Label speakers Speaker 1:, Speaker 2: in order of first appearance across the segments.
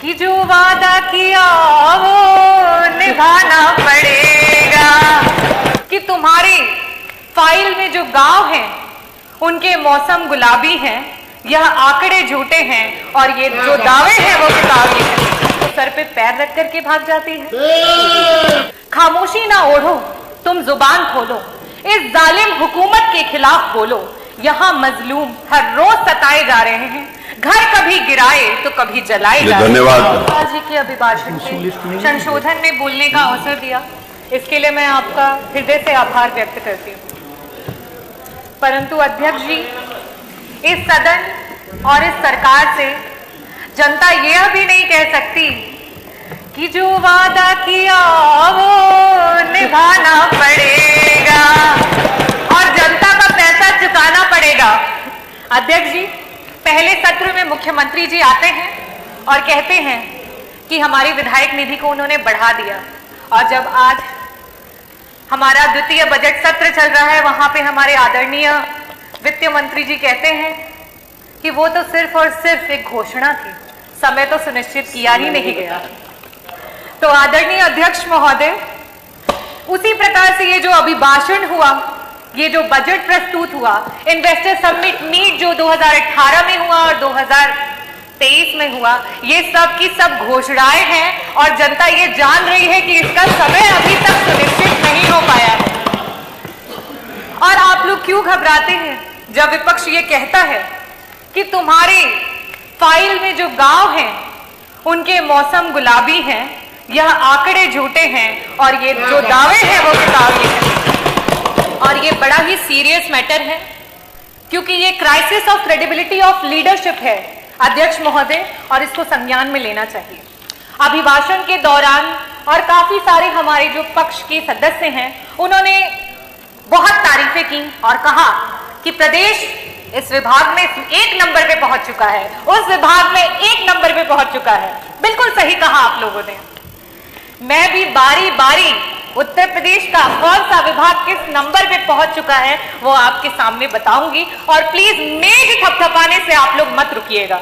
Speaker 1: कि जो वादा किया वो निभाना पड़ेगा, कि तुम्हारी फाइल में जो गांव हैं उनके मौसम गुलाबी हैं, यह आंकड़े झूठे हैं और ये जो दावे हैं वो किताबी हैं। तो सर पे पैर रख करके भाग जाती है। खामोशी ना ओढ़ो, तुम जुबान खोलो, इस जालिम हुकूमत के खिलाफ बोलो। यहाँ मजलूम हर रोज सताए जा रहे हैं, घर कभी गिराए तो कभी जलाए जा रहे हैं।
Speaker 2: धन्यवाद
Speaker 1: जी के अभिभाषण के संशोधन में बोलने का अवसर दिया, इसके लिए मैं आपका हृदय से आभार व्यक्त करती हूँ। परंतु अध्यक्ष जी, इस सदन और इस सरकार से जनता यह भी नहीं कह सकती कि जो वादा किया वो निभाना पड़ेगा और जनता का पैसा चुकाना पड़ेगा। अध्यक्ष जी, पहले सत्र में मुख्यमंत्री जी आते हैं और कहते हैं कि हमारी विधायक निधि को उन्होंने बढ़ा दिया, और जब आज हमारा द्वितीय बजट सत्र चल रहा है वहां पे हमारे आदरणीय वित्त मंत्री जी कहते हैं कि वो तो सिर्फ और सिर्फ एक घोषणा थी, समय तो सुनिश्चित किया ही नहीं गया। तो आदरणीय अध्यक्ष महोदय, उसी प्रकार से ये जो अभिभाषण हुआ, ये जो बजट प्रस्तुत हुआ, इन्वेस्टर समिट मीट जो 2018 में हुआ और 2023 में हुआ, ये सब की सब घोषणाएं हैं और जनता ये जान रही है कि इसका समय अभी तक सुनिश्चित नहीं हो पाया है। और आप लोग क्यों घबराते हैं जब विपक्ष ये कहता है कि तुम्हारी फाइल में जो गांव हैं उनके मौसम गुलाबी हैं, यह आंकड़े झूठे हैं और ये जो दावे हैं वो किताबी हैं। और ये बड़ा ही सीरियस मैटर है, क्योंकि ये crisis of credibility of leadership है अध्यक्ष महोदय, और इसको संज्ञान में लेना चाहिए। अभिभाषण के दौरान और काफी सारे हमारे जो पक्ष के सदस्य हैं उन्होंने बहुत तारीफें की और कहा कि प्रदेश इस विभाग में 1 नंबर पे पहुंच चुका है, उस विभाग में 1 नंबर पे पहुंच चुका है। बिल्कुल सही कहा आप लोगों ने। मैं भी बारी बारी उत्तर प्रदेश का कौन सा विभाग किस नंबर पे पहुंच चुका है वो आपके सामने बताऊंगी, और प्लीज मेज थपथपाने से आप लोग मत रुकिएगा।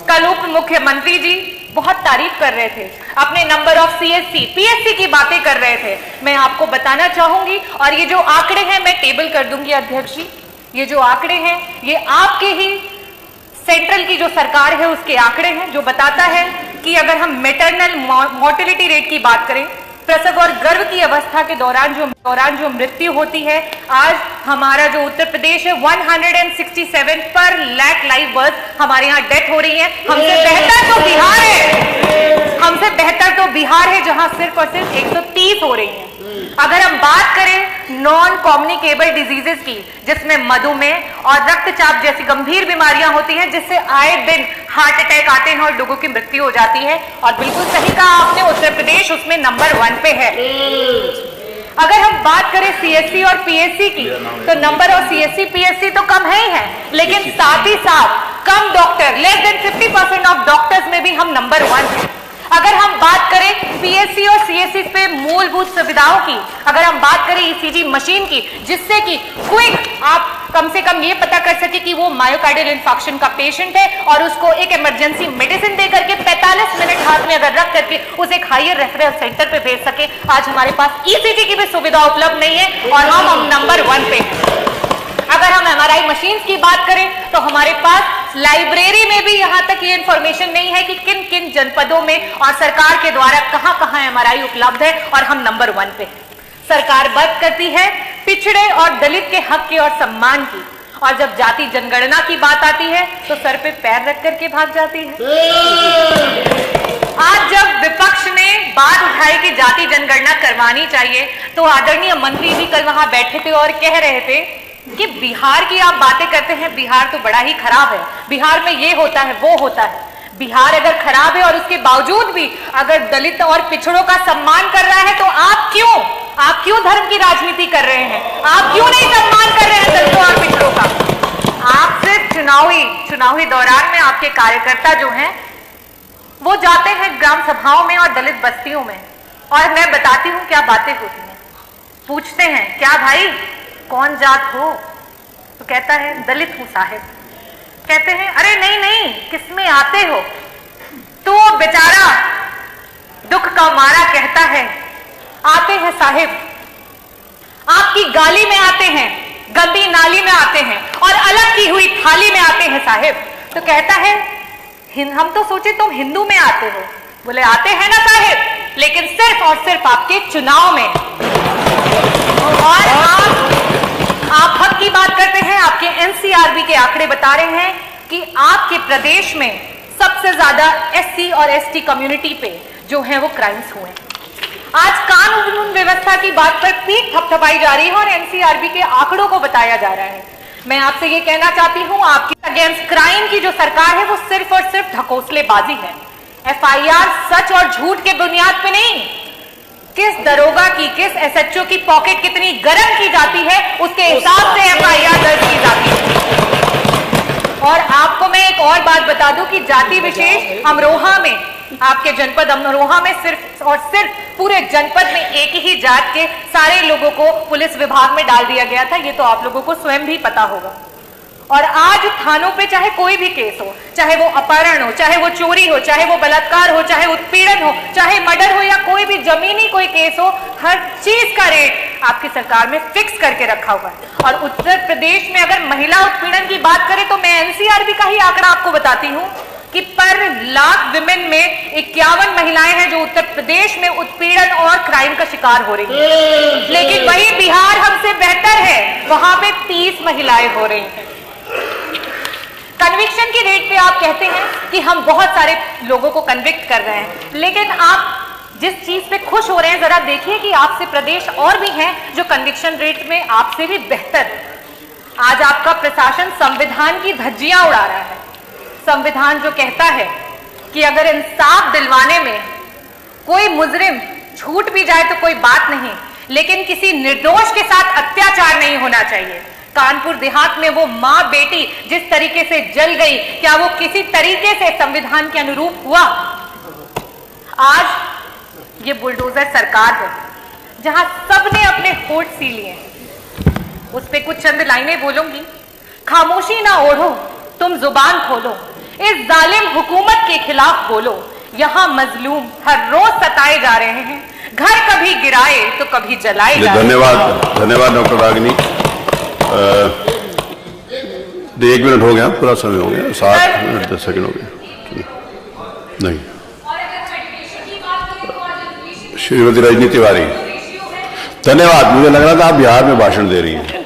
Speaker 1: कल उप मुख्यमंत्री जी बहुत तारीफ कर रहे थे, अपने नंबर ऑफ सीएससी पीएससी की बातें कर रहे थे। मैं आपको बताना चाहूंगी, और ये जो आंकड़े हैं मैं टेबल कर दूंगी अध्यक्ष जी, ये जो आंकड़े हैं ये आपके ही सेंट्रल की जो सरकार है उसके आंकड़े हैं, जो बताता है कि अगर हम मैटरनल मोर्टेलिटी रेट की बात करें, प्रसव और गर्भ की अवस्था के दौरान जो मृत्यु होती है, आज हमारा जो उत्तर प्रदेश है 167 पर लाख लाइव बर्थ हमारे यहाँ डेथ हो रही है। हमसे बेहतर तो बिहार है, हमसे बेहतर तो बिहार है जहां सिर्फ और सिर्फ 130 हो रही है। अगर हम बात करें नॉन कम्युनिकेबल डिजीजेस की, जिसमें मधुमेह और रक्तचाप जैसी गंभीर बीमारियां होती हैं, जिससे आए दिन हार्ट अटैक आते हैं और लोगों की मृत्यु हो जाती है, और बिल्कुल सही कहा आपने, उत्तर प्रदेश उसमें नंबर 1 पे है। अगर हम बात करें सीएससी और पीएससी की, तो नंबर ऑफ सीएससी पीएससी तो कम है ही है, लेकिन साथ ही साथ कम doctor, less than 50% of doctors में भी हम नंबर 1 है। अगर हम बात करें पीएससी और सीएससी पे मूलभूत सुविधाओं की, अगर हम बात करें ईसीजी मशीन की, जिससे कि क्विक आप कम से कम ये पता कर सके कि वो मायोकार्डियल इंफार्क्शन का पेशेंट है, और उसको एक इमरजेंसी मेडिसिन दे करके 45 मिनट हाथ में अगर रख करके उसे एक हायर रेफरल सेंटर पे भेज सके, आज हमारे पास ईसीजी की भी सुविधा उपलब्ध नहीं है और हम नंबर 1 पे हैं। अगर हम एमआरआई मशीन्स की बात करें तो हमारे पास लाइब्रेरी में भी यहां तक ये इंफॉर्मेशन नहीं है कि किन किन जनपदों में और सरकार के द्वारा कहां कहां एमआरआई उपलब्ध है, और हम नंबर 1 पे हैं। सरकार बात करती है पिछड़े और दलित के हक की और सम्मान की, और जब जाति जनगणना की बात आती है तो सर पे पैर रख करके भाग जाती है। आज जब विपक्ष ने बात उठाई कि जाति जनगणना करवानी चाहिए, तो आदरणीय मंत्री जी कल वहां बैठे थे और कह रहे थे कि बिहार की आप बातें करते हैं, बिहार तो बड़ा ही खराब है, बिहार में ये होता है वो होता है। बिहार अगर खराब है और उसके बावजूद भी अगर दलित और पिछड़ों का सम्मान कर रहा है, तो आप क्यों धर्म की राजनीति कर रहे हैं? आप क्यों नहीं सम्मान कर रहे हैं दलितों और पिछड़ों का? आप सिर्फ चुनावी दौरान में आपके कार्यकर्ता जो हैं वो जाते हैं ग्राम सभाओं में और दलित बस्तियों में, और मैं बताती हूँ क्या बातें होती हैं। पूछते हैं क्या भाई कौन जात हो, तो कहता है दलित हूं साहिब। कहते हैं अरे नहीं नहीं किसमें आते हो, तो वो बेचारा दुख का मारा कहता है, आते हैं साहिब, आपकी गाली में आते हैं, गंदी नाली में आते हैं और अलग की हुई थाली में आते हैं साहिब। तो कहता है, हम तो सोचे तुम हिंदू में आते हो। बोले आते हैं ना साहिब, लेकिन सिर्फ और सिर्फ आपके चुनाव में। और आप हक की बात करते हैं। आपके एनसीआरबी के आंकड़े बता रहे हैं कि आपके प्रदेश में सबसे ज्यादा एससी और एसटी कम्युनिटी पे जो है वो क्राइम्स हुए। आज कानून व्यवस्था की बात पर पीठ थपथपाई जा रही है और एनसीआरबी के आंकड़ों को बताया जा रहा है। मैं आपसे ये कहना चाहती हूं, आपकी अगेंस्ट क्राइम की जो सरकार है वो सिर्फ और सिर्फ ढकोसलेबाजी है। एफआईआर सच और झूठ के बुनियाद पे नहीं, किस दरोगा की, किस एसएचओ की पॉकेट कितनी गर्म की जाती है उसके हिसाब से एफआईआर दर्ज की जाती है। और आपको मैं एक और बात बता दूं कि जाति विशेष अमरोहा में, आपके जनपद अमरोहा में सिर्फ और सिर्फ पूरे जनपद में एक ही जात के सारे लोगों को पुलिस विभाग में डाल दिया गया था। ये तो आप लोगों को स्वयं भी पता होगा। और आज थानों पे चाहे कोई भी केस हो, चाहे वो अपहरण हो, चाहे वो चोरी हो, चाहे वो बलात्कार हो, चाहे उत्पीड़न हो, चाहे मर्डर हो या कोई भी जमीनी कोई केस हो, हर चीज का रेट आपकी सरकार में फिक्स करके रखा हुआ है। और उत्तर प्रदेश में अगर महिला उत्पीड़न की बात करें तो मैं एनसीआरबी का ही आंकड़ा आपको बताती हूं कि पर लाख विमेन में 51 महिलाएं हैं जो उत्तर प्रदेश में उत्पीड़न और क्राइम का शिकार हो रही हैं। लेकिन वही बिहार हमसे बेहतर है, वहां पे 30 महिलाएं हो रही हैं। कन्विक्शन की रेट पे आप कहते हैं कि हम बहुत सारे लोगों को कन्विक्ट कर रहे हैं, लेकिन आप जिस चीज पे खुश हो रहे हैं जरा देखिए कि आपसे प्रदेश और भी हैं जो कन्विक्शन रेट में आपसे भी बेहतर है। आज आपका प्रशासन संविधान की धज्जियां उड़ा रहा है। संविधान जो कहता है कि अगर इंसाफ दिलवाने में कोई मुजरिम छूट भी जाए तो कोई बात नहीं, लेकिन किसी निर्दोष के साथ अत्याचार नहीं होना चाहिए। कानपुर देहात में वो मां बेटी जिस तरीके से जल गई, क्या वो किसी तरीके से संविधान के अनुरूप हुआ? आज ये बुलडोजर सरकार है जहां सबने अपने होठ सी लिए, उस पे कुछ चंद लाइनें बोलूंगी। खामोशी ना ओढ़ो, तुम जुबान खोलो, इस जालिम हुकूमत के खिलाफ बोलो। यहां मजलूम हर रोज सताए जा रहे हैं, घर कभी गिराए तो कभी जलाए जा रहे हैं।
Speaker 2: धन्यवाद डॉक्टर रागिनी। 1 मिनट हो गया, पूरा समय हो गया, 7 मिनट 10 सेकंड हो गए। नहीं, श्रीमती रजनी तिवारी, धन्यवाद। मुझे लग रहा था आप बिहार में भाषण दे रही हैं।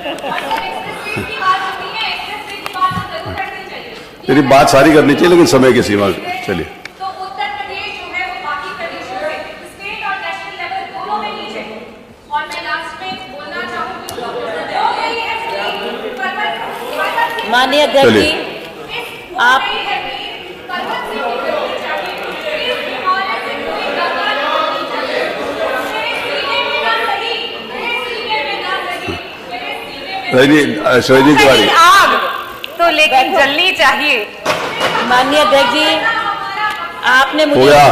Speaker 2: मेरी बात सारी करनी चाहिए लेकिन समय की सीमा। चलिए,
Speaker 3: माननीय अध्यक्ष जी, आप
Speaker 2: रजनी तिवारी,
Speaker 1: आग तो लेकिन जलनी चाहिए।
Speaker 3: माननीय अध्यक्ष जी, आपने
Speaker 2: हो
Speaker 3: मुझे
Speaker 2: गया।